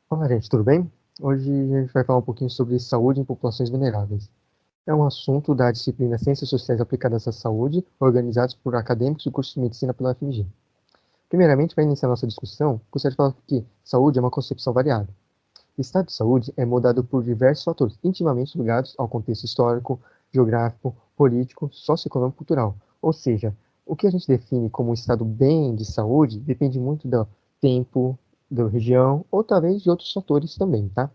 Olá, gente, tudo bem? Hoje a gente vai falar um pouquinho sobre saúde em populações vulneráveis. É um assunto da disciplina Ciências Sociais Aplicadas à Saúde, organizados por acadêmicos do curso de Medicina pela UFMG. Primeiramente, para iniciar nossa discussão, gostaria de falar que saúde é uma concepção variada. O estado de saúde é moldado por diversos fatores intimamente ligados ao contexto histórico, geográfico, político, socioeconômico e cultural. Ou seja, o que a gente define como estado bem de saúde depende muito do tempo, da região ou talvez de outros fatores também, tá?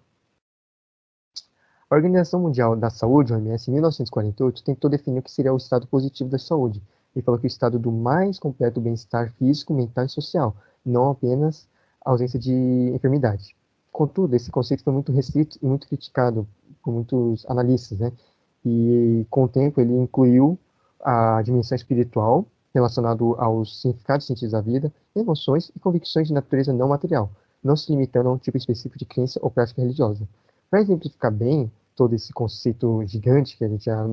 A Organização Mundial da Saúde, OMS, em 1948, tentou definir o que seria o estado positivo da saúde, e falou que o estado do mais completo bem-estar físico, mental e social, não apenas a ausência de enfermidade. Contudo, esse conceito foi muito restrito e muito criticado por muitos analistas, né? E com o tempo ele incluiu a dimensão espiritual relacionado aos significados e sentidos da vida, emoções e convicções de natureza não material, não se limitando a um tipo específico de crença ou prática religiosa. Para exemplificar bem todo esse conceito gigante que a gente já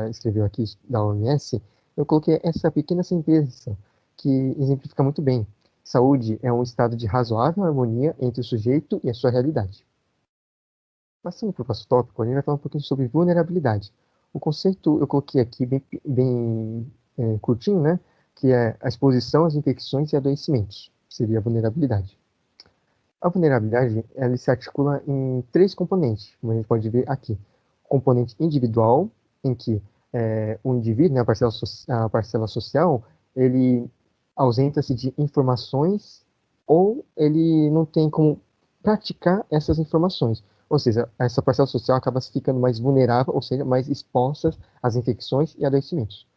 escreveu aqui da OMS, eu coloquei essa pequena sentença que exemplifica muito bem. Saúde é um estado de razoável harmonia entre o sujeito e a sua realidade. Passando para o próximo tópico, a gente vai falar um pouquinho sobre vulnerabilidade. O conceito eu coloquei aqui bem curtinho, né? Que é a exposição às infecções e adoecimentos, seria a vulnerabilidade. A vulnerabilidade ela se articula em três componentes, como a gente pode ver aqui. O componente individual, em que o indivíduo, né, a parcela social, ele ausenta-se de informações ou ele não tem como praticar essas informações. Ou seja, essa parcela social acaba se ficando mais vulnerável, ou seja, mais exposta às infecções e adoecimentos.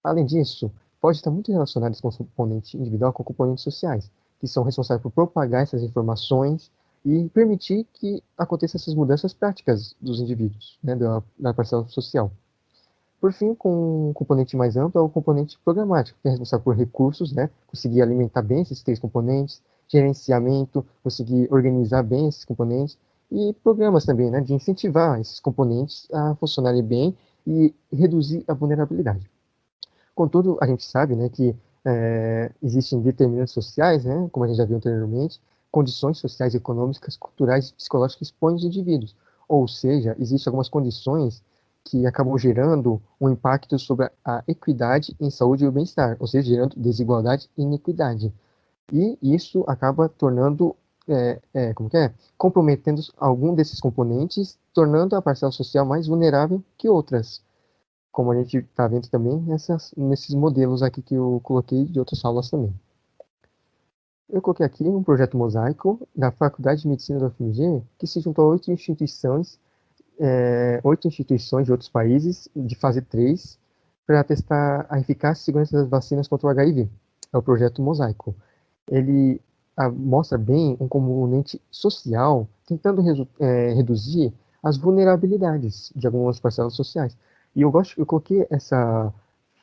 Além disso, pode estar muito relacionado esse componente individual com componentes sociais, que são responsáveis por propagar essas informações e permitir que aconteçam essas mudanças práticas dos indivíduos, né, da parcela social. Por fim, com um componente mais amplo, é o componente programático, que é responsável por recursos, né, conseguir alimentar bem esses três componentes, gerenciamento, conseguir organizar bem esses componentes, e programas também, né, de incentivar esses componentes a funcionarem bem e reduzir a vulnerabilidade. Contudo, a gente sabe, né, que existem determinantes sociais, né, como a gente já viu anteriormente, condições sociais, econômicas, culturais e psicológicas que expõem os indivíduos. Ou seja, existem algumas condições que acabam gerando um impacto sobre a equidade em saúde e o bem-estar, ou seja, gerando desigualdade e iniquidade. E isso acaba tornando, como que é? Comprometendo algum desses componentes, tornando a parcela social mais vulnerável que outras, como a gente está vendo também nesses modelos aqui que eu coloquei de outras aulas também. Eu coloquei aqui um projeto mosaico da Faculdade de Medicina da UFMG, que se juntou a oito instituições de outros países, de fase 3, para testar a eficácia e segurança das vacinas contra o HIV. É o projeto Mosaico. Ele mostra bem um componente social, tentando reduzir as vulnerabilidades de algumas parcelas sociais. E eu coloquei essa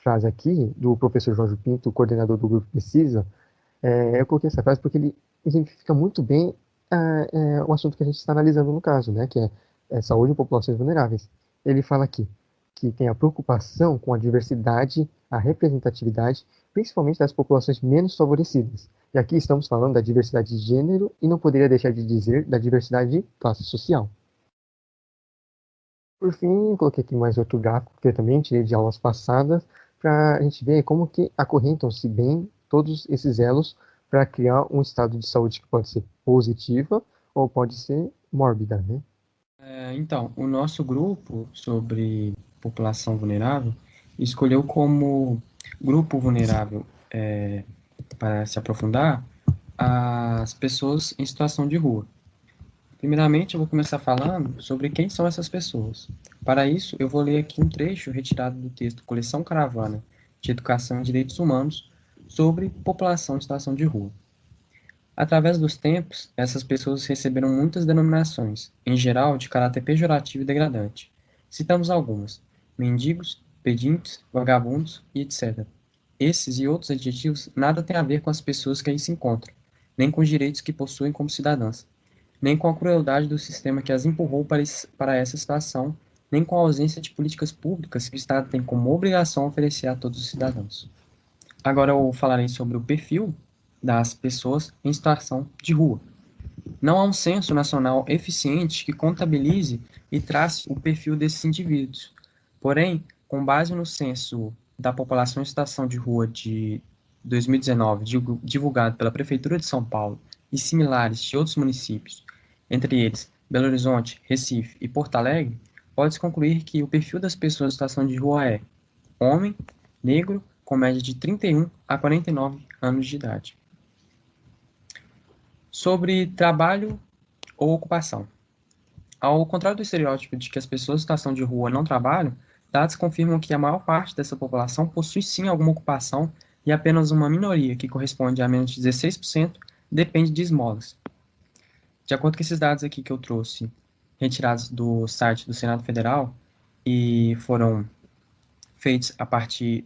frase aqui do professor Jorge Pinto, coordenador do grupo Precisa. Eu coloquei essa frase porque ele exemplifica muito bem o assunto que a gente está analisando no caso, né, que é saúde em populações vulneráveis. Ele fala aqui que tem a preocupação com a diversidade, a representatividade, principalmente das populações menos favorecidas. E aqui estamos falando da diversidade de gênero e não poderia deixar de dizer da diversidade de classe social. Por fim, eu coloquei aqui mais outro gráfico que eu também tirei de aulas passadas, para a gente ver como que acorrentam-se bem todos esses elos para criar um estado de saúde que pode ser positiva ou pode ser mórbida, né? Então, o nosso grupo sobre população vulnerável escolheu como grupo vulnerável para se aprofundar as pessoas em situação de rua. Primeiramente, eu vou começar falando sobre quem são essas pessoas. Para isso, eu vou ler aqui um trecho retirado do texto Coleção Caravana de Educação e Direitos Humanos sobre população em situação de rua. Através dos tempos, essas pessoas receberam muitas denominações, em geral de caráter pejorativo e degradante. Citamos algumas: mendigos, pedintes, vagabundos e etc. Esses e outros adjetivos nada têm a ver com as pessoas que aí se encontram, nem com os direitos que possuem como cidadãs, nem com a crueldade do sistema que as empurrou para essa situação, nem com a ausência de políticas públicas que o Estado tem como obrigação oferecer a todos os cidadãos. Agora eu falarei sobre o perfil das pessoas em situação de rua. não há um censo nacional eficiente que contabilize e trace o perfil desses indivíduos. Porém, com base no censo da população em situação de rua de 2019, divulgado pela Prefeitura de São Paulo e similares de outros municípios, entre eles Belo Horizonte, Recife e Porto Alegre, pode-se concluir que o perfil das pessoas em situação de rua é homem, negro, com média de 31 a 49 anos de idade. Sobre trabalho ou ocupação. Ao contrário do estereótipo de que as pessoas em situação de rua não trabalham, dados confirmam que a maior parte dessa população possui sim alguma ocupação e apenas uma minoria, que corresponde a menos de 16%, depende de esmolas. De acordo com esses dados aqui que eu trouxe, retirados do site do Senado Federal e foram feitos a partir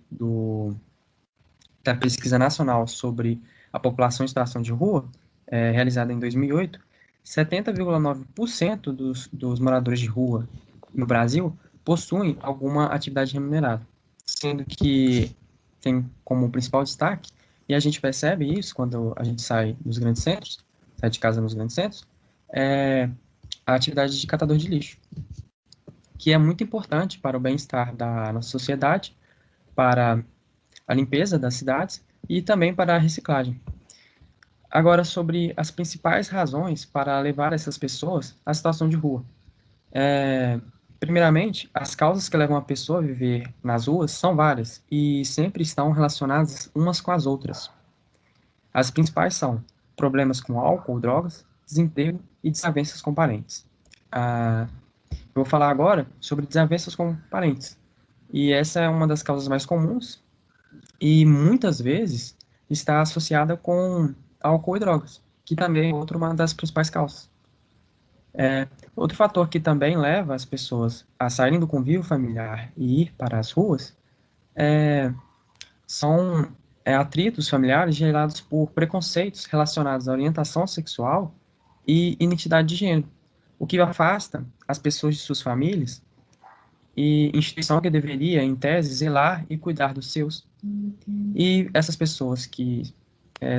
da pesquisa nacional sobre a população em situação de rua, realizada em 2008, 70,9% dos moradores de rua no Brasil possuem alguma atividade remunerada, sendo que tem como principal destaque, e a gente percebe isso quando a gente sai dos grandes centros, sai de casa nos grandes centros, é a atividade de catador de lixo, que é muito importante para o bem-estar da nossa sociedade, para a limpeza das cidades e também para a reciclagem. Agora, sobre as principais razões para levar essas pessoas à situação de rua. Primeiramente, as causas que levam a pessoa a viver nas ruas são várias e sempre estão relacionadas umas com as outras. As principais são problemas com álcool, drogas, desemprego e desavenças com parentes. Eu vou falar agora sobre desavenças com parentes. E essa é uma das causas mais comuns e muitas vezes está associada com álcool e drogas, que também é outra uma das principais causas. Outro fator que também leva as pessoas a saírem do convívio familiar e ir para as ruas são atritos familiares gerados por preconceitos relacionados à orientação sexual e identidade de gênero, o que afasta as pessoas de suas famílias e instituição que deveria, em tese, zelar e cuidar dos seus. E essas pessoas que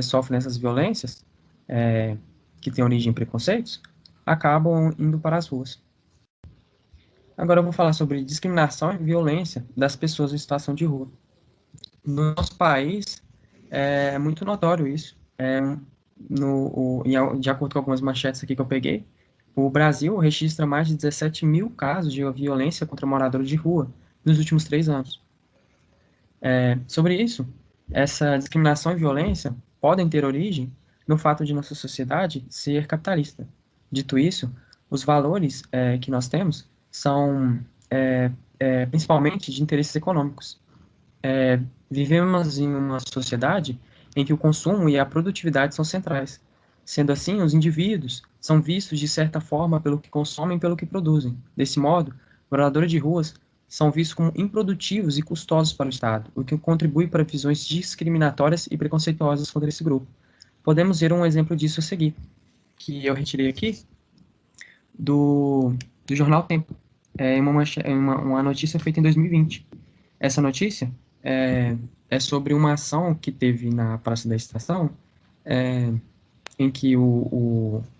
sofrem essas violências, que têm origem em preconceitos, acabam indo para as ruas. Agora eu vou falar sobre discriminação e violência das pessoas em situação de rua. No nosso país, é muito notório isso. De acordo com algumas manchetes aqui que eu peguei, o Brasil registra mais de 17 mil casos de violência contra moradores de rua nos últimos 3 anos. Sobre isso, essa discriminação e violência podem ter origem no fato de nossa sociedade ser capitalista. Dito isso, os valores que nós temos são principalmente de interesses econômicos. Vivemos em uma sociedade em que o consumo e a produtividade são centrais. Sendo assim, os indivíduos são vistos de certa forma pelo que consomem e pelo que produzem. Desse modo, moradores de ruas são vistos como improdutivos e custosos para o Estado, o que contribui para visões discriminatórias e preconceituosas contra esse grupo. Podemos ver um exemplo disso a seguir, que eu retirei aqui do jornal Tempo. Uma notícia feita em 2020. Essa notícia é sobre uma ação que teve na Praça da Estação, em que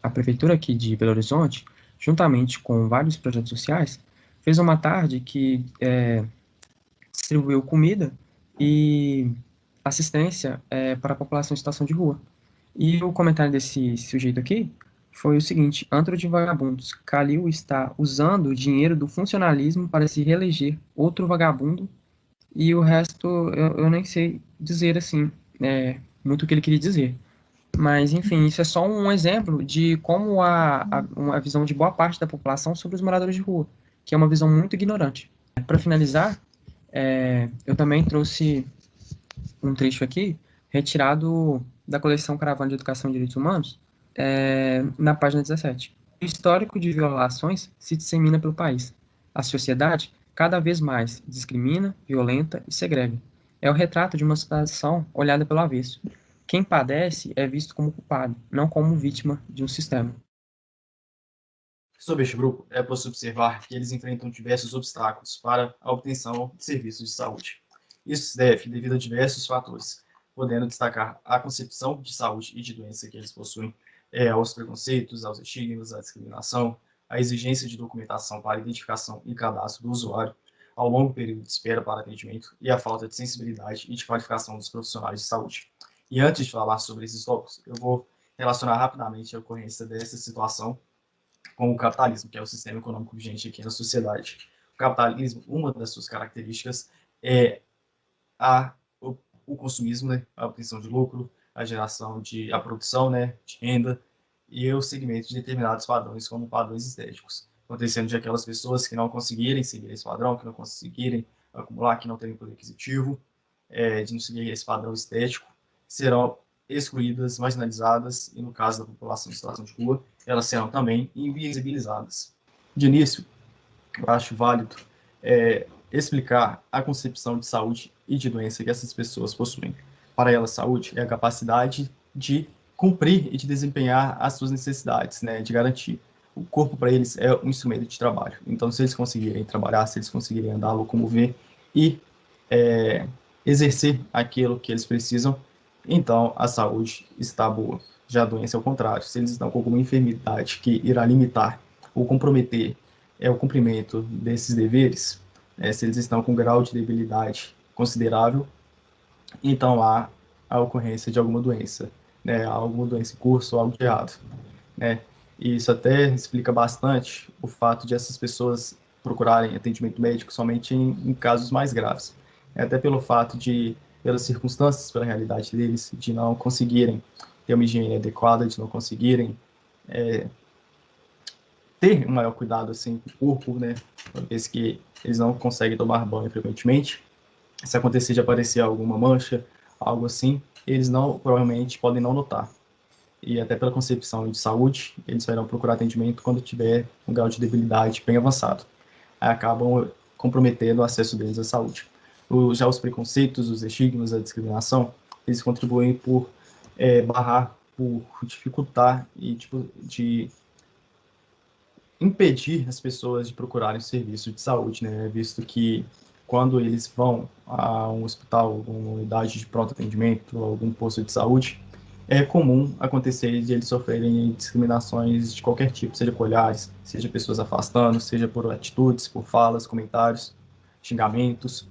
a prefeitura aqui de Belo Horizonte, juntamente com vários projetos sociais, fez uma tarde que distribuiu comida e assistência para a população em situação de rua. E o comentário desse sujeito aqui foi o seguinte: antro de vagabundos, Calil está usando o dinheiro do funcionalismo para se reeleger outro vagabundo, e o resto eu nem sei dizer assim, muito o que ele queria dizer. Mas, enfim, isso é só um exemplo de como uma visão de boa parte da população sobre os moradores de rua, que é uma visão muito ignorante. Para finalizar, eu também trouxe um trecho aqui, retirado da coleção Caravana de Educação e Direitos Humanos, na página 17. O histórico de violações se dissemina pelo país. A sociedade cada vez mais discrimina, violenta e segrega. É o retrato de uma situação olhada pelo avesso. Quem padece é visto como culpado, não como vítima de um sistema. Sobre este grupo, é possível observar que eles enfrentam diversos obstáculos para a obtenção de serviços de saúde. Isso se deve devido a diversos fatores, podendo destacar a concepção de saúde e de doença que eles possuem, aos preconceitos, aos estigmas, à discriminação, à exigência de documentação para identificação e cadastro do usuário, ao longo período de espera para atendimento e à falta de sensibilidade e de qualificação dos profissionais de saúde. E antes de falar sobre esses tópicos, eu vou relacionar rapidamente a ocorrência dessa situação com o capitalismo, que é o sistema econômico vigente aqui na sociedade. O capitalismo, uma das suas características é o consumismo, né, a obtenção de lucro, a produção, né, de renda e o segmento de determinados padrões, como padrões estéticos, acontecendo de aquelas pessoas que não conseguirem seguir esse padrão, que não conseguirem acumular, que não terem poder aquisitivo, de não seguir esse padrão estético, serão excluídas, marginalizadas e, no caso da população em situação de rua, elas serão também invisibilizadas. De início, eu acho válido explicar a concepção de saúde e de doença que essas pessoas possuem. Para elas, saúde é a capacidade de cumprir e de desempenhar as suas necessidades, né, de garantir. O corpo, para eles, é um instrumento de trabalho. Então, se eles conseguirem trabalhar, se eles conseguirem andar, locomover e exercer aquilo que eles precisam, então a saúde está boa. Já a doença é o contrário. Se eles estão com alguma enfermidade que irá limitar ou comprometer o cumprimento desses deveres, se eles estão com um grau de debilidade considerável, então há a ocorrência de alguma doença, né, alguma doença em curso ou algo de errado, né? E isso até explica bastante o fato de essas pessoas procurarem atendimento médico somente em casos mais graves. Até pelo fato de, pelas circunstâncias, pela realidade deles, de não conseguirem ter uma higiene adequada, de não conseguirem ter um maior cuidado assim com o corpo, né? Uma vez que eles não conseguem tomar banho frequentemente, se acontecer de aparecer alguma mancha, algo assim, eles provavelmente podem não notar. E até pela concepção de saúde, eles irão procurar atendimento quando tiver um grau de debilidade bem avançado. Aí acabam comprometendo o acesso deles à saúde. Já os preconceitos, os estigmas, a discriminação, eles contribuem por barrar, por dificultar e de impedir as pessoas de procurarem serviço de saúde, né? Visto que quando eles vão a um hospital, uma unidade de pronto atendimento, algum posto de saúde, é comum acontecer de eles sofrerem discriminações de qualquer tipo, seja por olhares, seja pessoas afastando, seja por atitudes, por falas, comentários, xingamentos.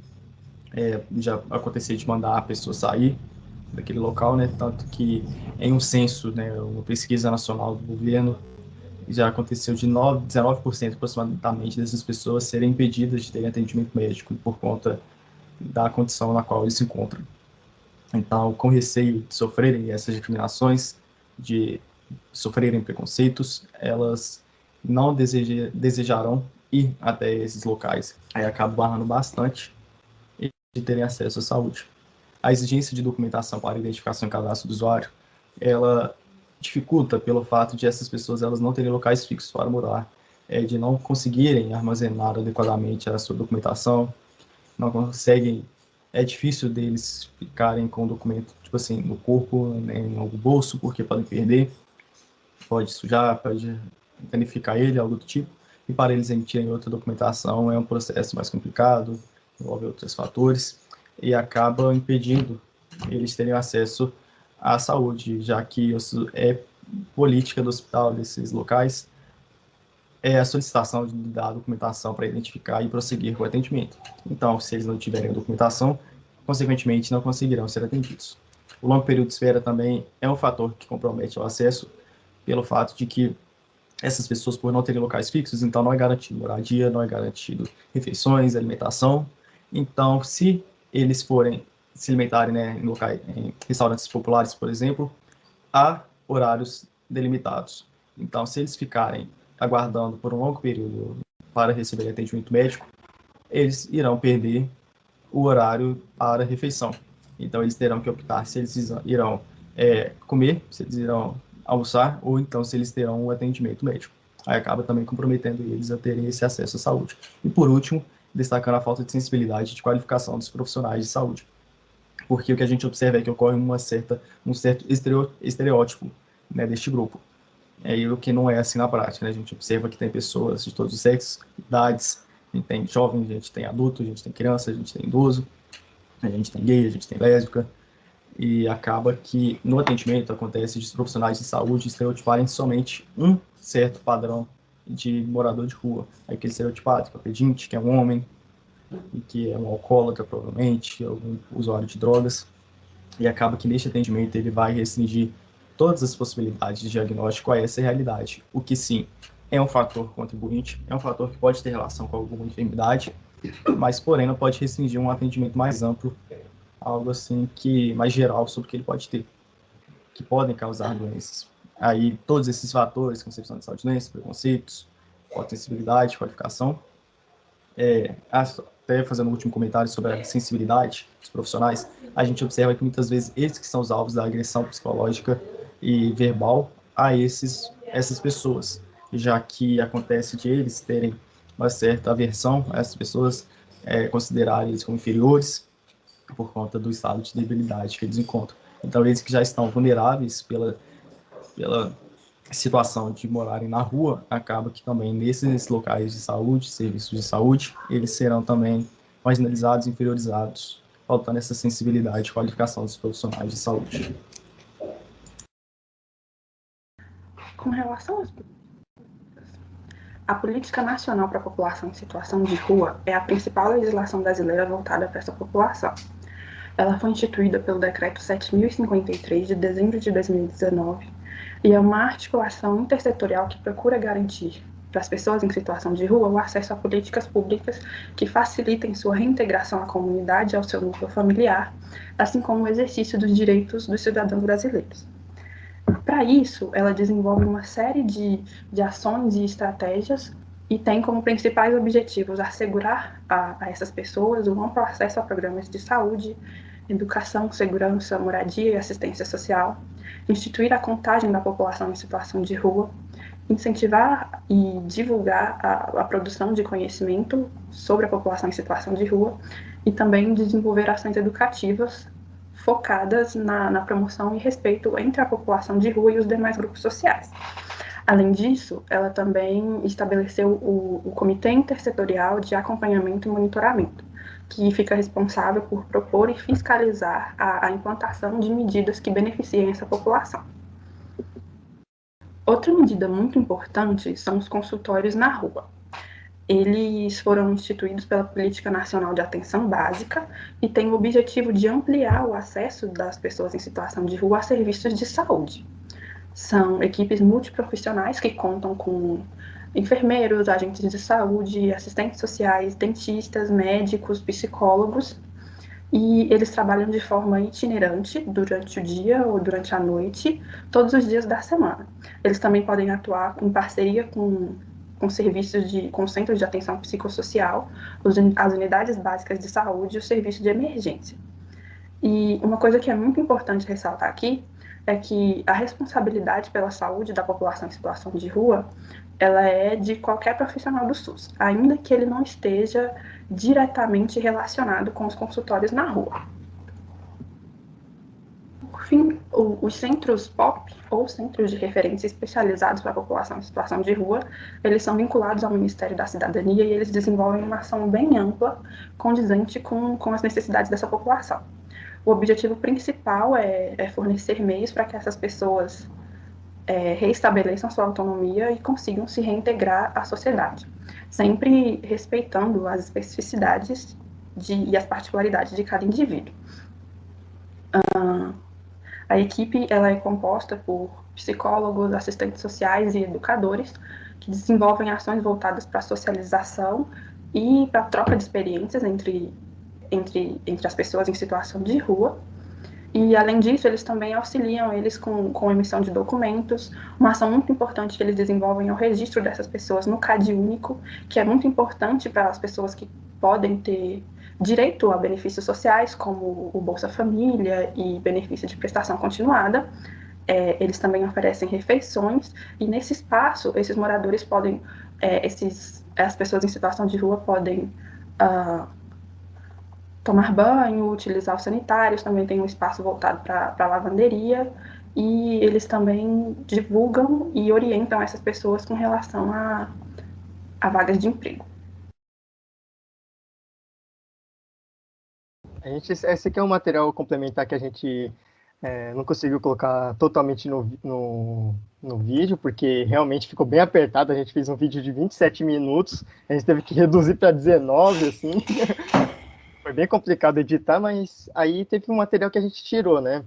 Já aconteceu de mandar a pessoa sair daquele local, né? Tanto que em um censo, né, uma pesquisa nacional do governo, já aconteceu de 19% aproximadamente dessas pessoas serem impedidas de terem atendimento médico por conta da condição na qual eles se encontram. Então, com receio de sofrerem essas discriminações, de sofrerem preconceitos, elas não desejarão ir até esses locais. Aí acaba barrando bastante de terem acesso à saúde. A exigência de documentação para identificação e cadastro do usuário, ela dificulta pelo fato de essas pessoas elas não terem locais fixos para morar, de não conseguirem armazenar adequadamente a sua documentação, não conseguem, é difícil deles ficarem com o documento, tipo assim, no corpo, né, em algum bolso, porque podem perder, pode sujar, pode danificar ele, algo do tipo, e para eles emitirem outra documentação é um processo mais complicado, envolve outros fatores, e acaba impedindo eles terem acesso à saúde, já que isso é política do hospital, desses locais, é a solicitação da documentação para identificar e prosseguir com o atendimento. Então, se eles não tiverem a documentação, consequentemente não conseguirão ser atendidos. O longo período de espera também é um fator que compromete o acesso, pelo fato de que essas pessoas, por não terem locais fixos, então não é garantido moradia, não é garantido refeições, alimentação. Então, se eles forem se alimentarem, né, em restaurantes populares, por exemplo, há horários delimitados. Então, se eles ficarem aguardando por um longo período para receber atendimento médico, eles irão perder o horário para refeição. Então, eles terão que optar se eles irão comer, se eles irão almoçar, ou então se eles terão um atendimento médico. Aí acaba também comprometendo eles a terem esse acesso à saúde. E, por último, destacando a falta de sensibilidade e de qualificação dos profissionais de saúde. Porque o que a gente observa é que ocorre um certo estereótipo, né, deste grupo. E o que não é assim na prática, né? A gente observa que tem pessoas de todos os sexos, idades, a gente tem jovem, a gente tem adulto, a gente tem criança, a gente tem idoso, a gente tem gay, a gente tem lésbica, E acaba que no atendimento acontece de os profissionais de saúde estereotiparem somente um certo padrão de morador de rua. Aquele estereotipado, que é o pedinte, que é um homem, e que é um alcoólatra, provavelmente, algum usuário de drogas. E acaba que neste atendimento ele vai restringir todas as possibilidades de diagnóstico a essa realidade. O que sim é um fator contribuinte, é um fator que pode ter relação com alguma enfermidade, mas porém não pode restringir um atendimento mais amplo, algo assim que mais geral sobre o que ele pode ter, que podem causar doenças. Aí todos esses fatores, concepção de saúde, doença, preconceitos, potencialidade, qualificação, até fazendo um último comentário sobre a sensibilidade dos profissionais, a gente observa que muitas vezes eles que são os alvos da agressão psicológica e verbal a essas pessoas, já que acontece de eles terem uma certa aversão a essas pessoas, considerarem eles como inferiores por conta do estado de debilidade que eles encontram. Então, eles que já estão vulneráveis pela situação de morarem na rua, acaba que também nesses locais de saúde, serviços de saúde, eles serão também marginalizados, inferiorizados, faltando essa sensibilidade e qualificação dos profissionais de saúde. Com relação às A Política Nacional para a População em Situação de Rua é a principal legislação brasileira voltada para essa população. Ela foi instituída pelo Decreto 7.053, de dezembro de 2019, e é uma articulação intersetorial que procura garantir para as pessoas em situação de rua o acesso a políticas públicas que facilitem sua reintegração à comunidade e ao seu núcleo familiar, assim como o exercício dos direitos dos cidadãos brasileiros. Para isso, ela desenvolve uma série de ações e estratégias e tem como principais objetivos assegurar a essas pessoas o amplo acesso a programas de saúde, educação, segurança, moradia e assistência social, instituir a contagem da população em situação de rua, incentivar e divulgar a produção de conhecimento sobre a população em situação de rua e também desenvolver ações educativas focadas na promoção e respeito entre a população de rua e os demais grupos sociais. Além disso, ela também estabeleceu o Comitê Intersetorial de Acompanhamento e Monitoramento, que fica responsável por propor e fiscalizar a implantação de medidas que beneficiem essa população. Outra medida muito importante são os consultórios na rua. Eles foram instituídos pela Política Nacional de Atenção Básica e têm o objetivo de ampliar o acesso das pessoas em situação de rua a serviços de saúde. São equipes multiprofissionais que contam com enfermeiros, agentes de saúde, assistentes sociais, dentistas, médicos, psicólogos, e eles trabalham de forma itinerante durante o dia ou durante a noite, todos os dias da semana. Eles também podem atuar em parceria com centros de atenção psicossocial, as unidades básicas de saúde e o serviço de emergência. E uma coisa que é muito importante ressaltar aqui é que a responsabilidade pela saúde da população em situação de rua, ela é de qualquer profissional do SUS, ainda que ele não esteja diretamente relacionado com os consultórios na rua. Por fim, os centros POP, ou Centros de Referência Especializados para a População em Situação de Rua, eles são vinculados ao Ministério da Cidadania e eles desenvolvem uma ação bem ampla, condizente com as necessidades dessa população. O objetivo principal é fornecer meios para que essas pessoas reestabeleçam sua autonomia e consigam se reintegrar à sociedade, sempre respeitando as especificidades e as particularidades de cada indivíduo. A equipe ela é composta por psicólogos, assistentes sociais e educadores que desenvolvem ações voltadas para a socialização e para a troca de experiências entre as pessoas em situação de rua. E, além disso, eles também auxiliam eles com emissão de documentos. Uma ação muito importante que eles desenvolvem é o registro dessas pessoas no CAD único, que é muito importante para as pessoas que podem ter direito a benefícios sociais, como o Bolsa Família e benefício de prestação continuada. Eles também oferecem refeições, e nesse espaço, esses moradores podem, as pessoas em situação de rua podem tomar banho, utilizar os sanitários, também tem um espaço voltado para lavanderia, e eles também divulgam e orientam essas pessoas com relação a vagas de emprego. Esse aqui é um material complementar que a gente Não conseguiu colocar totalmente no vídeo, porque realmente ficou bem apertado. A gente fez um vídeo de 27 minutos, a gente teve que reduzir para 19, assim. Foi bem complicado editar, mas aí teve um material que a gente tirou, né?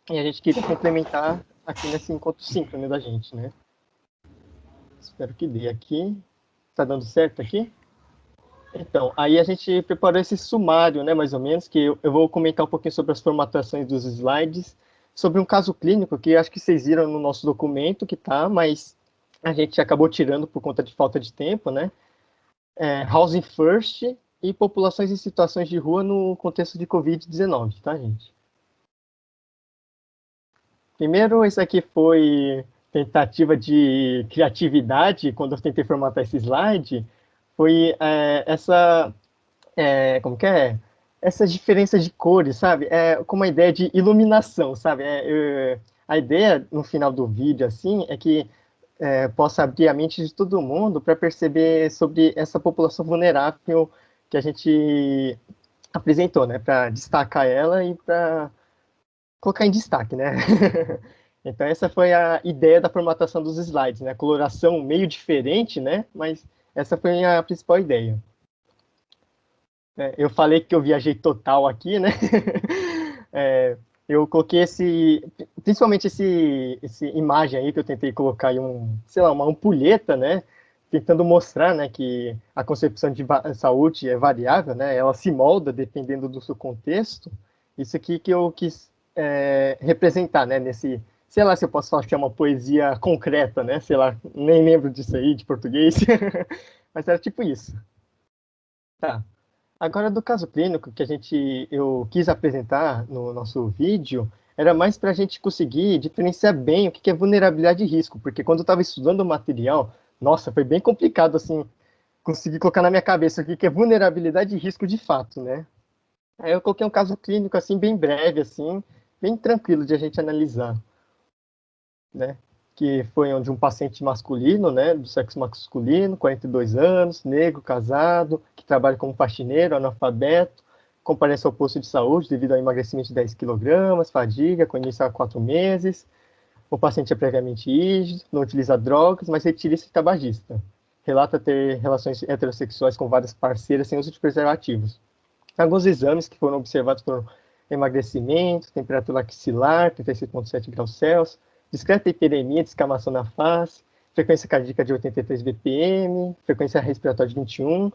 E a gente queria complementar aqui nesse encontro síncrono da gente, né? Espero que dê aqui. Tá dando certo aqui? Então, aí a gente preparou esse sumário, né, mais ou menos, que eu vou comentar um pouquinho sobre as formatações dos slides, sobre um caso clínico que acho que vocês viram no nosso documento, que tá, mas a gente acabou tirando por conta de falta de tempo, né? Housing First e populações em situações de rua no contexto de Covid-19, tá, gente? Primeiro, esse aqui foi tentativa de criatividade, quando eu tentei formatar esse slide, foi como que é? Essa diferença de cores, sabe? Com uma ideia de iluminação, sabe? A ideia no final do vídeo, assim, é que possa abrir a mente de todo mundo para perceber sobre essa população vulnerável que a gente apresentou, né? Para destacar ela e para colocar em destaque, né? Então essa foi a ideia da formatação dos slides, né? Coloração meio diferente, né? Mas essa foi a principal ideia. Eu falei que eu viajei total aqui, né? Eu coloquei principalmente esse imagem aí que eu tentei colocar em sei lá, uma ampulheta, né? Tentando mostrar, né, que a concepção de saúde é variável, né? Ela se molda dependendo do seu contexto. Isso aqui que eu quis representar, né? Sei lá se eu posso falar que é uma poesia concreta, né? Sei lá, nem lembro disso aí de português, mas era tipo isso. Tá. Agora, do caso clínico que eu quis apresentar no nosso vídeo, era mais para a gente conseguir diferenciar bem o que é vulnerabilidade e risco, porque quando eu estava estudando o material, nossa, foi bem complicado, assim, conseguir colocar na minha cabeça o que é vulnerabilidade e risco de fato, né? Aí eu coloquei um caso clínico, assim, bem breve, assim, bem tranquilo de a gente analisar, né? Que foi onde um paciente masculino, né, do sexo masculino, 42 anos, negro, casado, que trabalha como faxineiro, analfabeto, comparece ao posto de saúde devido ao emagrecimento de 10 quilogramas, fadiga, com início há 4 meses. O paciente é previamente rígido, não utiliza drogas, mas retirista e tabagista. Relata ter relações heterossexuais com várias parceiras sem uso de preservativos. Alguns exames que foram observados foram emagrecimento, temperatura axilar, 36,7 graus Celsius, discreta hiperemia, descamação na face, frequência cardíaca de 83 BPM, frequência respiratória de 21,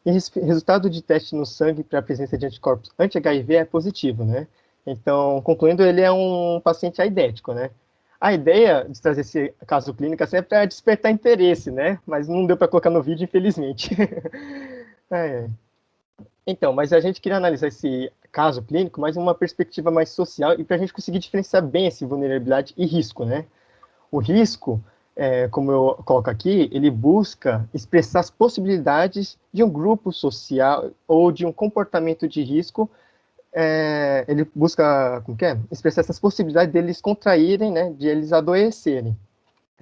e resultado de teste no sangue para a presença de anticorpos anti-HIV é positivo, né? Então, concluindo, ele é um paciente aidético, né? A ideia de trazer esse caso clínico assim, é para despertar interesse, né? Mas não deu para colocar no vídeo, infelizmente. Então, mas a gente queria analisar esse caso clínico, mas uma perspectiva mais social e para a gente conseguir diferenciar bem esse vulnerabilidade e risco, né? O risco, como eu coloco aqui, ele busca expressar as possibilidades de um grupo social ou de um comportamento de risco. Ele busca, como que é? Expressar essas possibilidades deles contraírem, né? De eles adoecerem.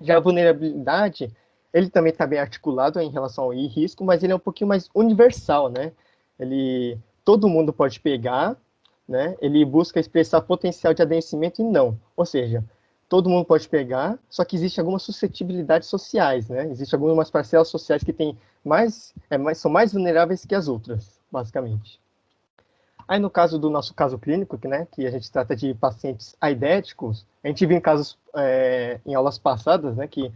Já a vulnerabilidade, ele também está bem articulado em relação ao risco, mas ele é um pouquinho mais universal, né? Todo mundo pode pegar, né? Ele busca expressar potencial de adoecimento e não. Ou seja, todo mundo pode pegar, só que existe algumas suscetibilidades sociais, né? Existem algumas parcelas sociais que são mais vulneráveis que as outras, basicamente. Aí no caso do nosso caso clínico, que a gente trata de pacientes aidéticos, a gente viu em casos em aulas passadas, né, que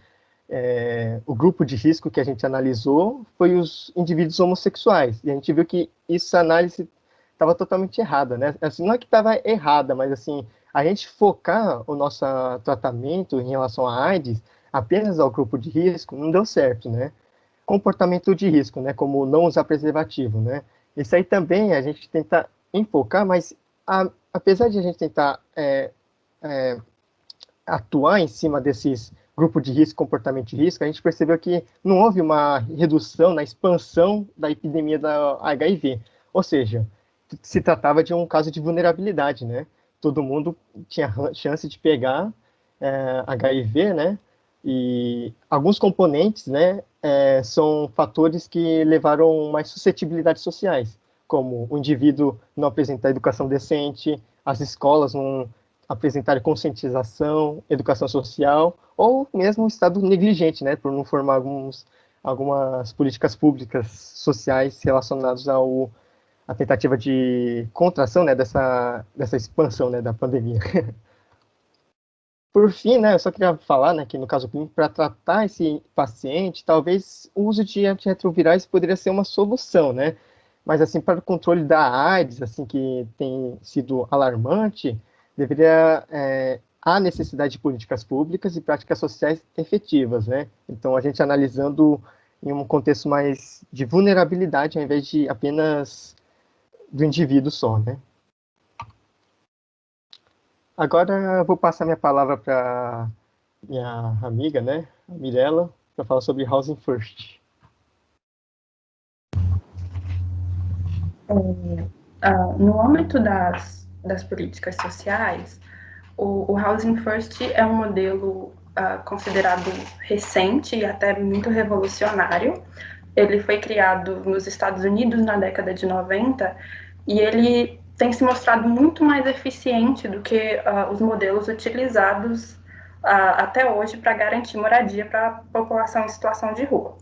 o grupo de risco que a gente analisou foi os indivíduos homossexuais. E a gente viu que essa análise estava totalmente errada, né? Assim, não é que estava errada, mas assim, a gente focar o nosso tratamento em relação à AIDS apenas ao grupo de risco não deu certo, né? Comportamento de risco, né? Como não usar preservativo, né? Isso aí também a gente tenta enfocar, mas apesar de a gente tentar atuar em cima desses grupos de risco, comportamento de risco, a gente percebeu que não houve uma redução na expansão da epidemia da HIV. Ou seja, se tratava de um caso de vulnerabilidade, né? Todo mundo tinha chance de pegar HIV, né? E alguns componentes, né, são fatores que levaram mais suscetibilidades sociais, como o indivíduo não apresentar educação decente, as escolas não apresentarem conscientização, educação social, ou mesmo um Estado negligente, né, por não formar algumas políticas públicas sociais relacionadas à tentativa de contração, né, dessa expansão, né, da pandemia. Por fim, né, eu só queria falar, né, que no caso clínico, para tratar esse paciente, talvez o uso de antirretrovirais poderia ser uma solução, né? Mas, assim, para o controle da AIDS, assim, que tem sido alarmante, há necessidade de políticas públicas e práticas sociais efetivas, né? Então, a gente analisando em um contexto mais de vulnerabilidade, ao invés de apenas do indivíduo só, né? Agora eu vou passar minha palavra para minha amiga, né, a Mirella, para falar sobre Housing First. No âmbito das políticas sociais, o Housing First é um modelo considerado recente e até muito revolucionário. Ele foi criado nos Estados Unidos na década de 90 e ele tem se mostrado muito mais eficiente do que os modelos utilizados até hoje para garantir moradia para a população em situação de rua.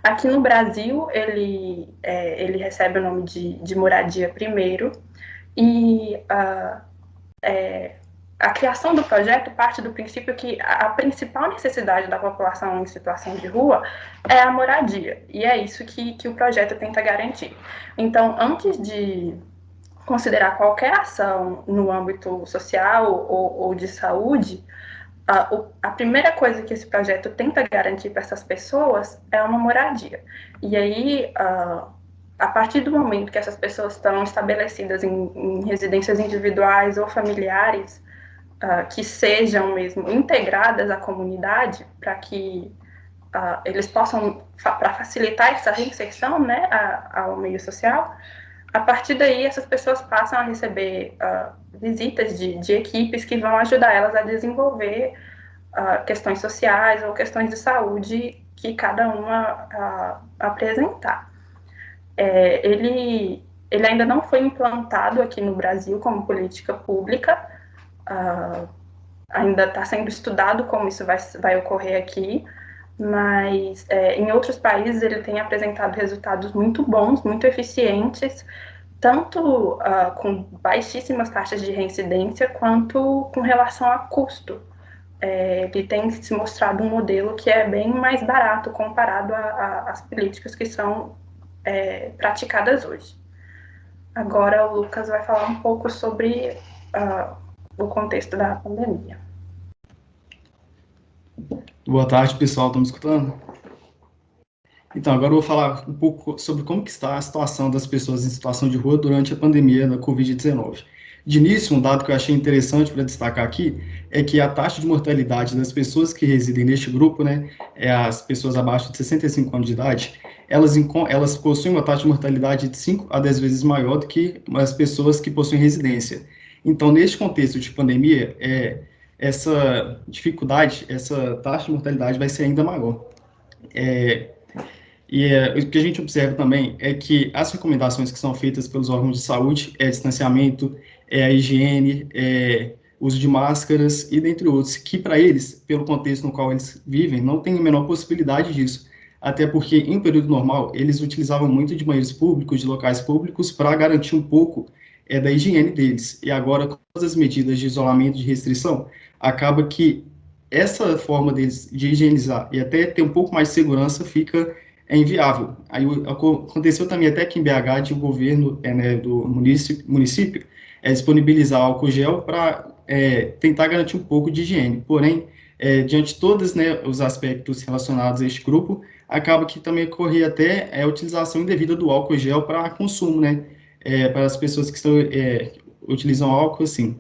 Aqui no Brasil, ele recebe o nome de Moradia Primeiro, e a criação do projeto parte do princípio que a principal necessidade da população em situação de rua é a moradia, e é isso que o projeto tenta garantir. Então, antes de considerar qualquer ação no âmbito social ou de saúde, a primeira coisa que esse projeto tenta garantir para essas pessoas é uma moradia. E aí, a partir do momento que essas pessoas estão estabelecidas em residências individuais ou familiares, que sejam mesmo integradas à comunidade, para que eles possam, para facilitar essa reinserção, né, ao meio social, a partir daí essas pessoas passam a receber visitas de equipes que vão ajudar elas a desenvolver questões sociais ou questões de saúde que cada uma apresentar. Ele ainda não foi implantado aqui no Brasil como política pública, ainda está sendo estudado como isso vai ocorrer aqui, mas em outros países ele tem apresentado resultados muito bons, muito eficientes, tanto com baixíssimas taxas de reincidência, quanto com relação a custo. Ele tem se mostrado um modelo que é bem mais barato comparado às políticas que são praticadas hoje. Agora o Lucas vai falar um pouco sobre o contexto da pandemia. Boa tarde, pessoal. Estão me escutando? Então, agora eu vou falar um pouco sobre como que está a situação das pessoas em situação de rua durante a pandemia da Covid-19. De início, um dado que eu achei interessante para destacar aqui é que a taxa de mortalidade das pessoas que residem neste grupo, né, as pessoas abaixo de 65 anos de idade, elas possuem uma taxa de mortalidade de 5 a 10 vezes maior do que as pessoas que possuem residência. Então, neste contexto de pandemia, essa dificuldade, essa taxa de mortalidade vai ser ainda maior. O que a gente observa também é que as recomendações que são feitas pelos órgãos de saúde distanciamento, a higiene, uso de máscaras e dentre outros, que para eles, pelo contexto no qual eles vivem, não tem a menor possibilidade disso, até porque em um período normal eles utilizavam muito de banheiros públicos, de locais públicos, para garantir um pouco da higiene deles, e agora com todas as medidas de isolamento, de restrição, acaba que essa forma deles de higienizar e até ter um pouco mais de segurança fica inviável. Aí aconteceu também até que em BH de o governo do município disponibilizar álcool gel para tentar garantir um pouco de higiene. Porém, diante de todos os aspectos relacionados a este grupo, acaba que também ocorria até a utilização indevida do álcool gel para consumo, para as pessoas que utilizam álcool, assim.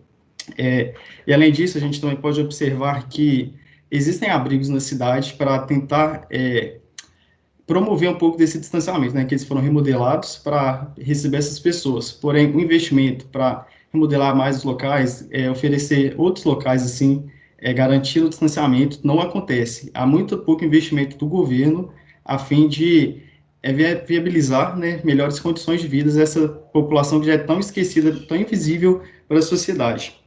E além disso, a gente também pode observar que existem abrigos na cidade para tentar promover um pouco desse distanciamento, que eles foram remodelados para receber essas pessoas. Porém, o investimento para remodelar mais os locais, oferecer outros locais, assim, garantir o distanciamento, não acontece. Há muito pouco investimento do governo a fim de viabilizar melhores condições de vida dessa população que já é tão esquecida, tão invisível para a sociedade.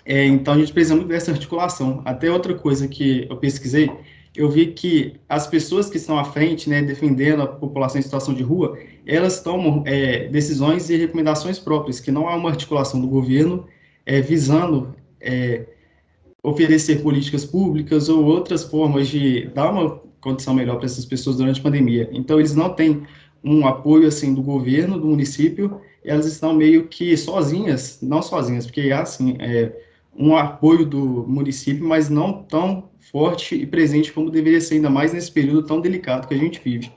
Então, a gente precisa muito dessa articulação. Até outra coisa que eu pesquisei, eu vi que as pessoas que estão à frente, né, defendendo a população em situação de rua, elas tomam decisões e recomendações próprias, que não há uma articulação do governo visando oferecer políticas públicas ou outras formas de dar uma condição melhor para essas pessoas durante a pandemia. Então, eles não têm um apoio, assim, do governo, do município, elas estão meio que sozinhas, não sozinhas, porque há, assim, um apoio do município, mas não tão forte e presente como deveria ser, ainda mais nesse período tão delicado que a gente vive.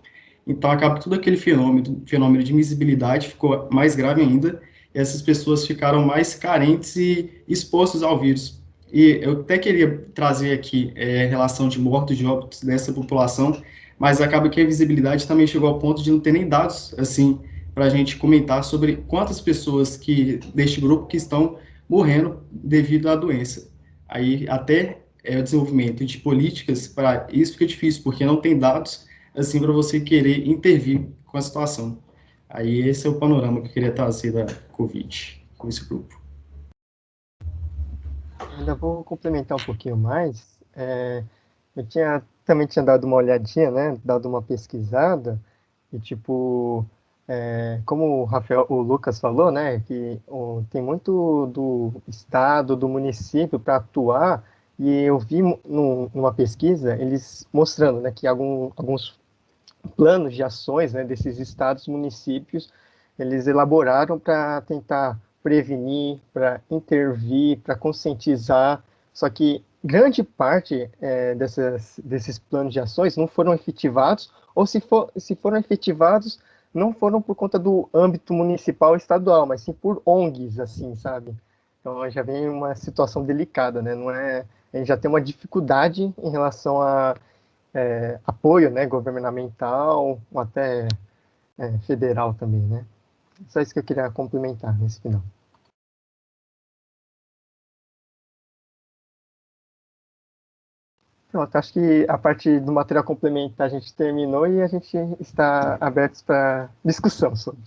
Então, acaba tudo aquele fenômeno de invisibilidade ficou mais grave ainda, e essas pessoas ficaram mais carentes e expostas ao vírus. E eu até queria trazer aqui relação de mortos, de óbitos dessa população, mas acaba que a invisibilidade também chegou ao ponto de não ter nem dados, assim, para a gente comentar sobre quantas pessoas deste grupo que estão morrendo devido à doença. Aí até o desenvolvimento de políticas para isso fica difícil, porque não tem dados assim para você querer intervir com a situação. Aí esse é o panorama que eu queria trazer da Covid com esse grupo. Ainda vou complementar um pouquinho mais. Eu também tinha dado uma olhadinha, né? Dado uma pesquisada e tipo, como o Lucas falou, né? Que tem muito do estado, do município para atuar. E eu vi numa pesquisa eles mostrando, né, que alguns planos de ações, né, desses estados, municípios, eles elaboraram para tentar prevenir, para intervir, para conscientizar, só que grande parte desses planos de ações não foram efetivados, ou se foram efetivados, não foram por conta do âmbito municipal e estadual, mas sim por ONGs, assim, sabe? Então já vem uma situação delicada, né? Não é, a gente já tem uma dificuldade em relação a apoio, né, governamental ou até federal também, né? Só isso que eu queria complementar nesse final. Pronto, acho que a parte do material complementar a gente terminou e a gente está abertos para discussão sobre.